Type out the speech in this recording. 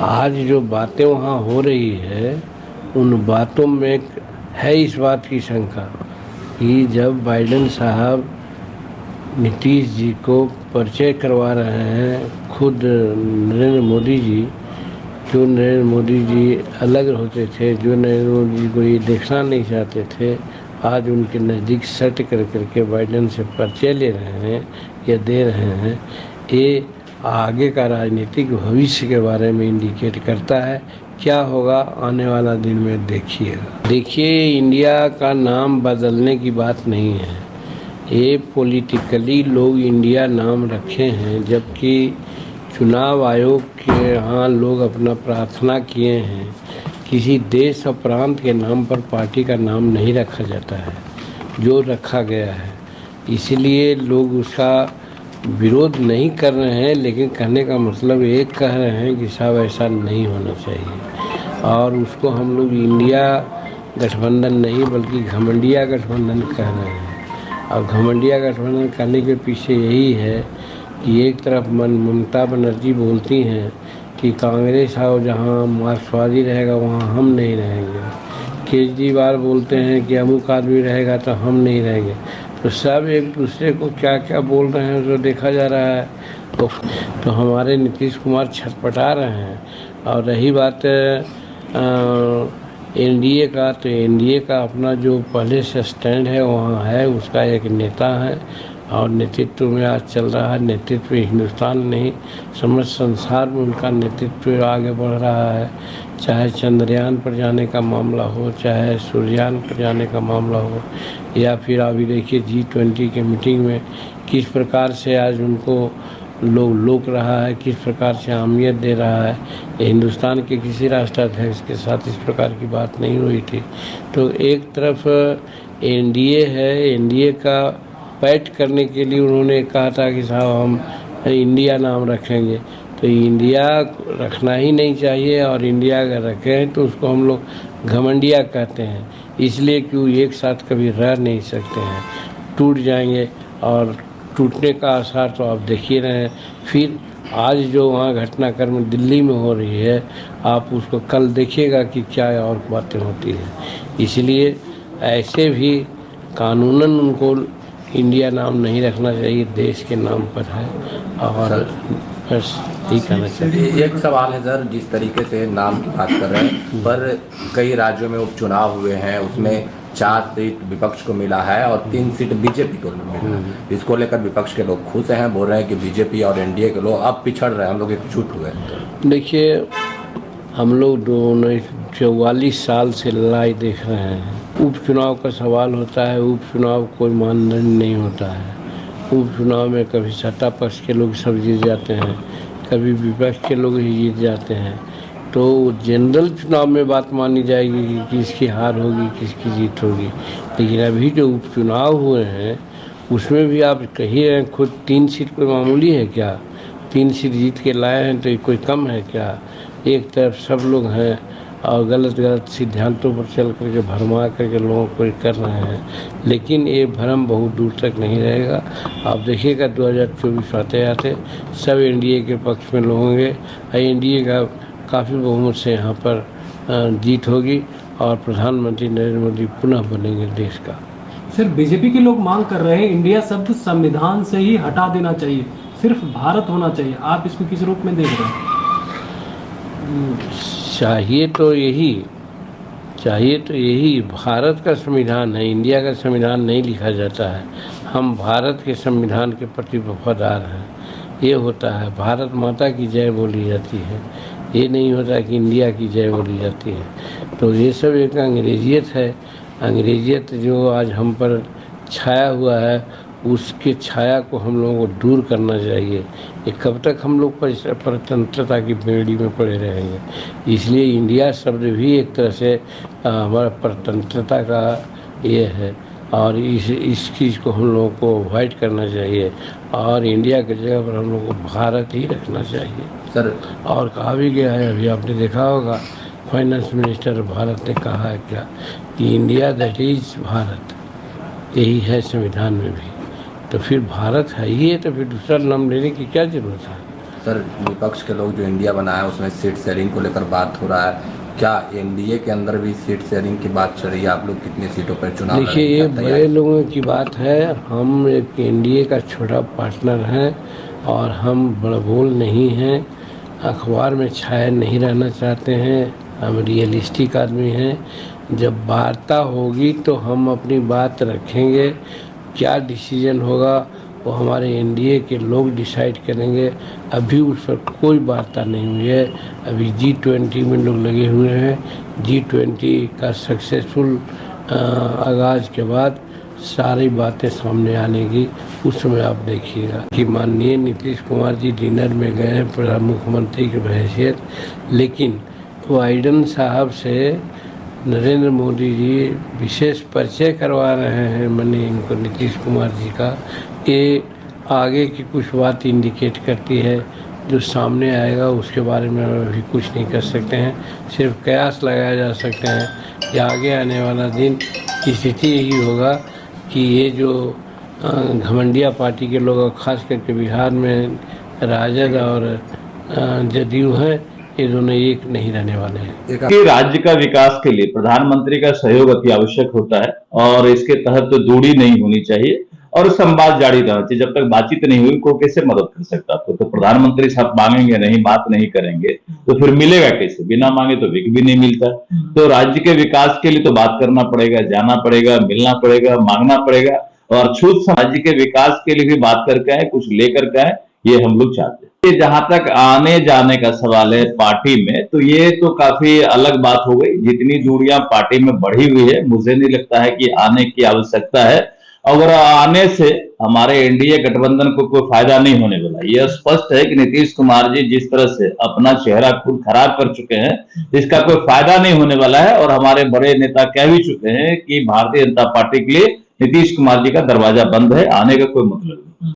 आज जो बातें वहाँ हो रही है उन बातों में है इस बात की शंका कि जब बाइडेन साहब नीतीश जी को परिचय करवा रहे हैं, खुद नरेंद्र मोदी जी, जो नरेंद्र मोदी जी अलग होते थे, जो नरेंद्र मोदी जी को ये देखना नहीं चाहते थे, आज उनके नज़दीक सट कर करके बाइडेन से परिचय ले रहे हैं या दे रहे हैं। ये आगे का राजनीतिक भविष्य के बारे में इंडिकेट करता है। क्या होगा आने वाला दिन में देखिएगा। देखिए, इंडिया का नाम बदलने की बात नहीं है, ये पॉलिटिकली लोग इंडिया नाम रखे हैं, जबकि चुनाव आयोग के यहाँ लोग अपना प्रार्थना किए हैं। किसी देश और प्रांत के नाम पर पार्टी का नाम नहीं रखा जाता है, जो रखा गया है, इसलिए लोग उसका विरोध नहीं कर रहे हैं, लेकिन कहने का मतलब ये कह रहे हैं कि साहब ऐसा नहीं होना चाहिए। और उसको हम लोग इंडिया गठबंधन नहीं बल्कि घमंडिया गठबंधन कह रहे हैं। और घमंडिया गठबंधन करने के पीछे यही है कि एक तरफ ममता बनर्जी बोलती हैं कि कांग्रेस और जहाँ मार्क्सवादी रहेगा वहाँ हम नहीं रहेंगे। केजरीवाल बोलते हैं कि अमुक आदमी रहेगा तो हम नहीं रहेंगे। तो सब एक दूसरे को क्या क्या बोल रहे हैं जो देखा जा रहा है। तो हमारे नीतीश कुमार छटपटा रहे हैं। और रही बात एनडीए का, तो एनडीए का अपना जो पहले से स्टैंड है वहाँ है, उसका एक नेता है और नेतृत्व में आज चल रहा है। नेतृत्व हिंदुस्तान नहीं समस्त संसार में उनका नेतृत्व आगे बढ़ रहा है। चाहे चंद्रयान पर जाने का मामला हो, चाहे सूर्ययान पर जाने का मामला हो, या फिर अभी देखिए G20 के मीटिंग में किस प्रकार से आज उनको लोग लोक रहा है, किस प्रकार से अहमियत दे रहा है। हिंदुस्तान के किसी राष्ट्राध्यक्ष के साथ इस प्रकार की बात नहीं हुई थी। तो एक तरफ एनडीए है, एनडीए का पैठ करने के लिए उन्होंने कहा था कि साहब हम इंडिया नाम रखेंगे, तो इंडिया रखना ही नहीं चाहिए। और इंडिया अगर रखें तो उसको हम लोग घमंडिया कहते हैं, इसलिए कि एक साथ कभी रह नहीं सकते हैं, टूट जाएंगे। और टूटने का आसार तो आप देख ही रहे हैं। फिर आज जो वहाँ घटनाक्रम दिल्ली में हो रही है, आप उसको कल देखिएगा कि क्या और बातें होती हैं। इसलिए ऐसे भी कानूनन उनको इंडिया नाम नहीं रखना चाहिए, देश के नाम पर है। और बस यही कहना चाहिए। एक सवाल है सर, जिस तरीके से नाम की बात कर रहे हैं, पर कई राज्यों में उपचुनाव हुए हैं, उसमें 4 सीट विपक्ष को मिला है और 3 सीट बीजेपी को मिला। इसको लेकर विपक्ष के लोग खुश हैं, बोल रहे हैं कि बीजेपी और एनडीए के लोग अब पिछड़ रहे हैं, हम लोग एकजुट हुए। देखिए, हम लोग दोनों 44 साल से लड़ाई देख रहे हैं। उपचुनाव का सवाल होता है, उपचुनाव कोई मानदंड नहीं होता है। उपचुनाव में कभी सत्ता पक्ष के लोग सब जीत जाते हैं, कभी विपक्ष के लोग ही जीत जाते हैं। तो जनरल चुनाव में बात मानी जाएगी कि किसकी हार होगी, किसकी जीत होगी। लेकिन अभी जो उपचुनाव हुए हैं उसमें भी आप कहिए हैं खुद 3 सीट कोई मामूली है क्या? 3 सीट जीत के लाए हैं तो ये कोई कम है क्या? एक तरफ सब लोग हैं और गलत सिद्धांतों पर चल करके भरमा करके लोगों को कर रहे हैं। लेकिन ये भ्रम बहुत दूर तक नहीं रहेगा। आप देखिएगा 2024 आते आते सब एनडीए के पक्ष में लोग होंगे और एनडीए का काफ़ी बहुमत से यहाँ पर जीत होगी और प्रधानमंत्री नरेंद्र मोदी पुनः बनेंगे देश का। सर, बीजेपी के लोग मांग कर रहे हैं इंडिया शब्द संविधान से ही हटा देना चाहिए, सिर्फ भारत होना चाहिए। आप इसको किस रूप में देख रहे हैं? चाहिए तो यही भारत का संविधान है, इंडिया का संविधान नहीं लिखा जाता है। हम भारत के संविधान के प्रति वफादार हैं, ये होता है। भारत माता की जय बोली जाती है, ये नहीं होता कि इंडिया की जय बोली जाती है। तो ये सब एक अंग्रेजियत है। अंग्रेजियत जो आज हम पर छाया हुआ है, उसके छाया को हम लोगों को दूर करना चाहिए। ये कब तक हम लोग परतंत्रता की बेड़ी में पड़े रहेंगे? इसलिए इंडिया शब्द भी एक तरह से हमारा परतंत्रता का ये है और इस चीज़ को हम लोगों को अवॉइड करना चाहिए और इंडिया की जगह पर हम लोग को भारत ही रखना चाहिए सर। और कहा भी गया है, अभी आपने देखा होगा फाइनेंस मिनिस्टर भारत ने कहा है क्या कि इंडिया दैट इज़ भारत, यही है संविधान में भी। तो फिर भारत है ही है, तो फिर दूसरा नाम लेने की क्या ज़रूरत है? सर विपक्ष के लोग जो इंडिया बनाया है उसमें सीट शेयरिंग को लेकर बात हो रहा है, क्या एनडीए के अंदर भी सीट शेयरिंग की बात चल रही है? आप लोग कितनी सीटों पर चुनाव देखिए, ये बड़े लोगों की बात है। हम एक एनडीए का छोटा पार्टनर हैं और हम बड़बोल नहीं हैं, अखबार में छाए नहीं रहना चाहते हैं। हम रियलिस्टिक आदमी हैं। जब वार्ता होगी तो हम अपनी बात रखेंगे। क्या डिसीजन होगा वो हमारे एनडीए के लोग डिसाइड करेंगे। अभी उस पर कोई वार्ता नहीं हुई है। अभी G20 में लोग लगे हुए हैं। G20 का सक्सेसफुल आगाज़ के बाद सारी बातें सामने आने की उस समय आप देखिएगा कि माननीय नीतीश कुमार जी डिनर में गए हैं प्रधान मुख्यमंत्री की हैसियत, लेकिन बाइडेन साहब से नरेंद्र मोदी जी विशेष परिचय करवा रहे हैं माननीय इनको नीतीश कुमार जी का। ये आगे की कुछ बात इंडिकेट करती है, जो सामने आएगा उसके बारे में हम अभी कुछ नहीं कर सकते हैं। सिर्फ कयास लगाया जा सकते हैं कि आगे आने वाला दिन की स्थिति यही होगा कि ये जो घमंडिया पार्टी के लोग, खास करके बिहार में राजद और जदयू हैं, ये दोनों एक नहीं रहने वाले हैं। कि राज्य का विकास के लिए प्रधानमंत्री का सहयोग अति आवश्यक होता है और इसके तहत तो दूरी नहीं होनी चाहिए और संवाद जारी रहना चाहिए। जब तक बातचीत नहीं हुई कोई कैसे मदद कर सकता आपको? तो प्रधानमंत्री साहब मांगेंगे नहीं, बात नहीं करेंगे तो फिर मिलेगा कैसे? बिना मांगे तो विक भी नहीं मिलता। तो राज्य के विकास के लिए तो बात करना पड़ेगा, जाना पड़ेगा, मिलना पड़ेगा, मांगना पड़ेगा और छूत राज्य के विकास के लिए भी बात करके आए, कुछ लेकर के आए, ये हम लोग चाहते हैं। जहां तक आने जाने का सवाल है पार्टी में, तो ये तो काफी अलग बात हो गई। जितनी दूरियां पार्टी में बढ़ी हुई है, मुझे नहीं लगता है कि आने की आवश्यकता है। अगर आने से हमारे एनडीए गठबंधन को कोई फायदा नहीं होने वाला। यह स्पष्ट है कि नीतीश कुमार जी जिस तरह से अपना चेहरा खुद खराब कर चुके हैं, इसका कोई फायदा नहीं होने वाला है। और हमारे बड़े नेता कह भी चुके हैं कि भारतीय जनता पार्टी के लिए नीतीश कुमार जी का दरवाजा बंद है, आने का कोई मतलब नहीं।